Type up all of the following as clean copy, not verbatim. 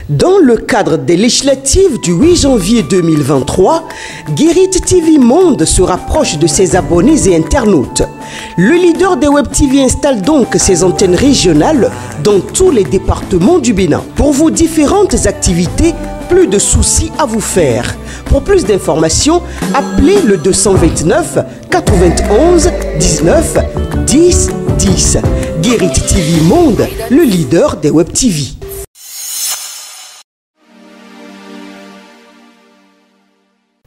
Dans le cadre des législatives du 8 janvier 2023, Guérit TV Monde se rapproche de ses abonnés et internautes. Le leader des Web TV installe donc ses antennes régionales dans tous les départements du Bénin. Pour vos différentes activités, plus de soucis à vous faire. Pour plus d'informations, appelez le 229 91 19 10 10. Guérit TV Monde, le leader des Web TV.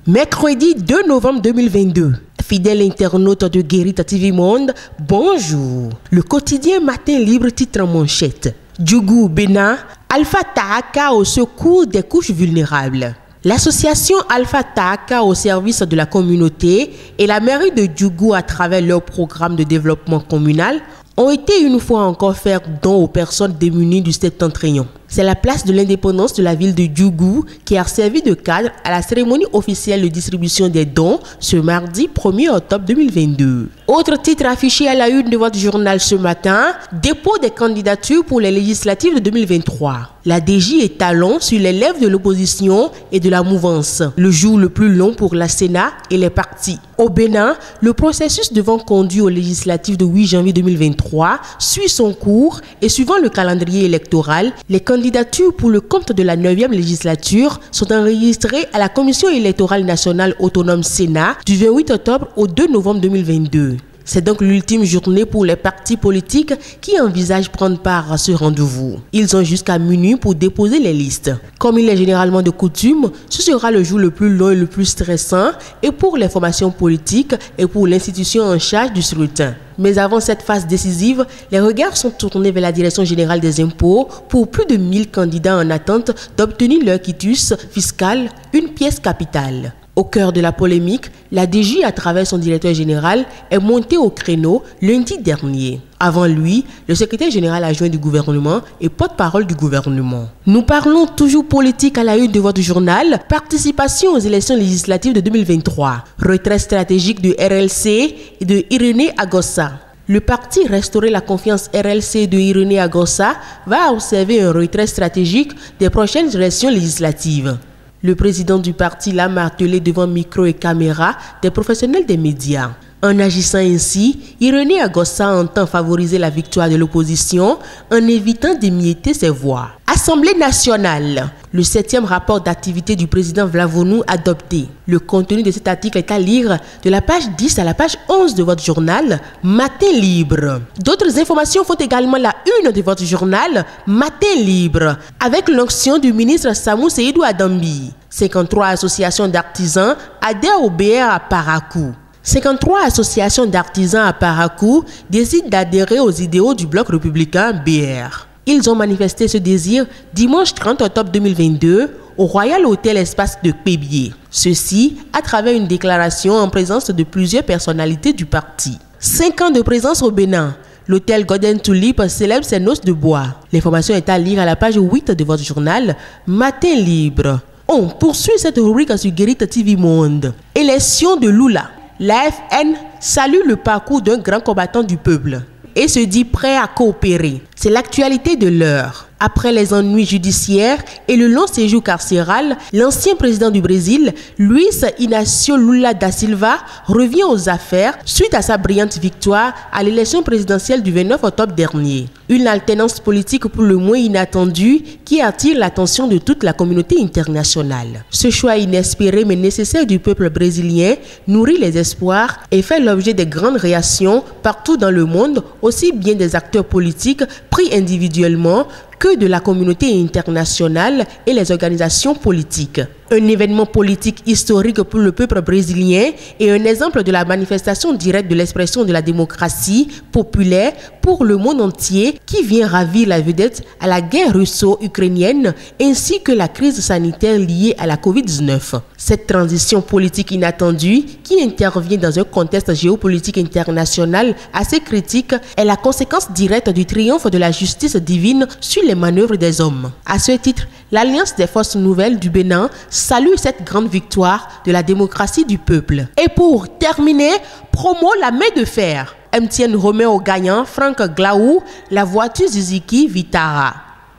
Mercredi 2 novembre 2022, fidèle internaute de Guérit TV Monde, bonjour. Le quotidien Matin Libre titre en manchette: Djougou Bénin, Alpha Tahaka au secours des couches vulnérables. L'association Alpha Tahaka au service de la communauté et la mairie de Djougou à travers leur programme de développement communal ont été une fois encore faire don aux personnes démunies du septentrion. C'est la place de l'indépendance de la ville de Djougou qui a servi de cadre à la cérémonie officielle de distribution des dons ce mardi 1er octobre 2022. Autre titre affiché à la une de votre journal ce matin: dépôt des candidatures pour les législatives de 2023. La DJ est talon sur les lèvres de l'opposition et de la mouvance. Le jour le plus long pour la Sénat et les partis. Au Bénin, le processus devant conduire aux législatives de 8 janvier 2023 suit son cours et suivant le calendrier électoral, les candidatures pour le compte de la 9e législature sont enregistrées à la Commission électorale nationale autonome Sénat du 28 octobre au 2 novembre 2022. C'est donc l'ultime journée pour les partis politiques qui envisagent prendre part à ce rendez-vous. Ils ont jusqu'à minuit pour déposer les listes. Comme il est généralement de coutume, ce sera le jour le plus long et le plus stressant, et pour les formations politiques et pour l'institution en charge du scrutin. Mais avant cette phase décisive, les regards sont tournés vers la Direction générale des impôts pour plus de 1000 candidats en attente d'obtenir leur quitus fiscal, une pièce capitale. Au cœur de la polémique, la DJ, à travers son directeur général, est montée au créneau lundi dernier. Avant lui, le secrétaire général adjoint du gouvernement et porte-parole du gouvernement. Nous parlons toujours politique à la une de votre journal. Participation aux élections législatives de 2023. Retrait stratégique de RLC et de Irénée Agossa. Le parti Restaurer la confiance RLC de Irénée Agossa va observer un retrait stratégique des prochaines élections législatives. Le président du parti l'a martelé devant micro et caméra des professionnels des médias. En agissant ainsi, Irénée Agossa entend favoriser la victoire de l'opposition en évitant d'émietter ses voix. Assemblée nationale. Le 7e rapport d'activité du président Vlavonou adopté. Le contenu de cet article est à lire de la page 10 à la page 11 de votre journal Matin Libre. D'autres informations font également la une de votre journal Matin Libre avec l'onction du ministre Samou Seydou Adambi. 53 associations d'artisans adhèrent au BR à Parakou. 53 associations d'artisans à Parakou décident d'adhérer aux idéaux du bloc républicain BR. Ils ont manifesté ce désir dimanche 30 octobre 2022 au Royal Hotel Espace de Pébier. Ceci à travers une déclaration en présence de plusieurs personnalités du parti. 5 ans de présence au Bénin. L'hôtel Golden Tulip célèbre ses noces de bois. L'information est à lire à la page 8 de votre journal Matin Libre. On poursuit cette rubrique sur Guérit TV Monde. Élection de Lula. L'AFN salue le parcours d'un grand combattant du peuple et se dit prêt à coopérer. C'est l'actualité de l'heure. Après les ennuis judiciaires et le long séjour carcéral, l'ancien président du Brésil, Luiz Inácio Lula da Silva, revient aux affaires suite à sa brillante victoire à l'élection présidentielle du 29 octobre dernier. Une alternance politique pour le moins inattendue qui attire l'attention de toute la communauté internationale. Ce choix inespéré mais nécessaire du peuple brésilien nourrit les espoirs et fait l'objet de grandes réactions partout dans le monde, aussi bien des acteurs politiques pris individuellement que de la communauté internationale et les organisations politiques. Un événement politique historique pour le peuple brésilien et un exemple de la manifestation directe de l'expression de la démocratie populaire pour le monde entier qui vient ravir la vedette à la guerre russo-ukrainienne ainsi que la crise sanitaire liée à la Covid-19. Cette transition politique inattendue qui intervient dans un contexte géopolitique international assez critique est la conséquence directe du triomphe de la justice divine sur les manœuvres des hommes. À ce titre, l'Alliance des forces nouvelles du Bénin salue cette grande victoire de la démocratie du peuple. Et pour terminer, promo la main de fer. MTN remet au gagnant Franck Glaou la voiture Suzuki Vitara.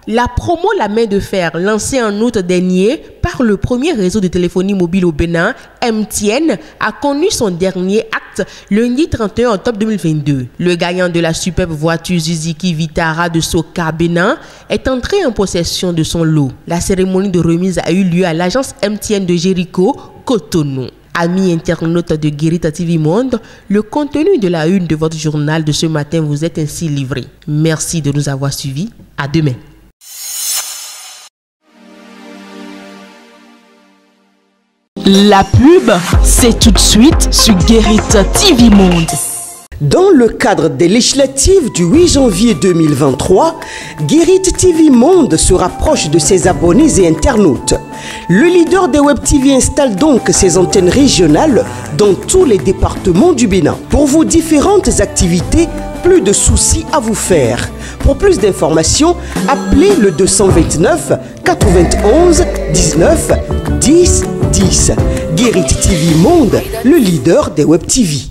La promo La Main de Fer, lancée en août dernier par le premier réseau de téléphonie mobile au Bénin, MTN, a connu son dernier acte lundi 31 octobre 2022. Le gagnant de la superbe voiture Suzuki Vitara de Soka Bénin est entré en possession de son lot. La cérémonie de remise a eu lieu à l'agence MTN de Jéricho, Cotonou. Amis internautes de Guérita TV Monde, le contenu de la une de votre journal de ce matin vous est ainsi livré. Merci de nous avoir suivis. À demain. La pub, c'est tout de suite sur Guérita TV Monde. Dans le cadre des législatives du 8 janvier 2023, Guérita TV Monde se rapproche de ses abonnés et internautes. Le leader des Web TV installe donc ses antennes régionales dans tous les départements du Bénin. Pour vos différentes activités, plus de soucis à vous faire. Pour plus d'informations, appelez le 229 91 19 10 10. Guérita TV Monde, le leader des Web TV.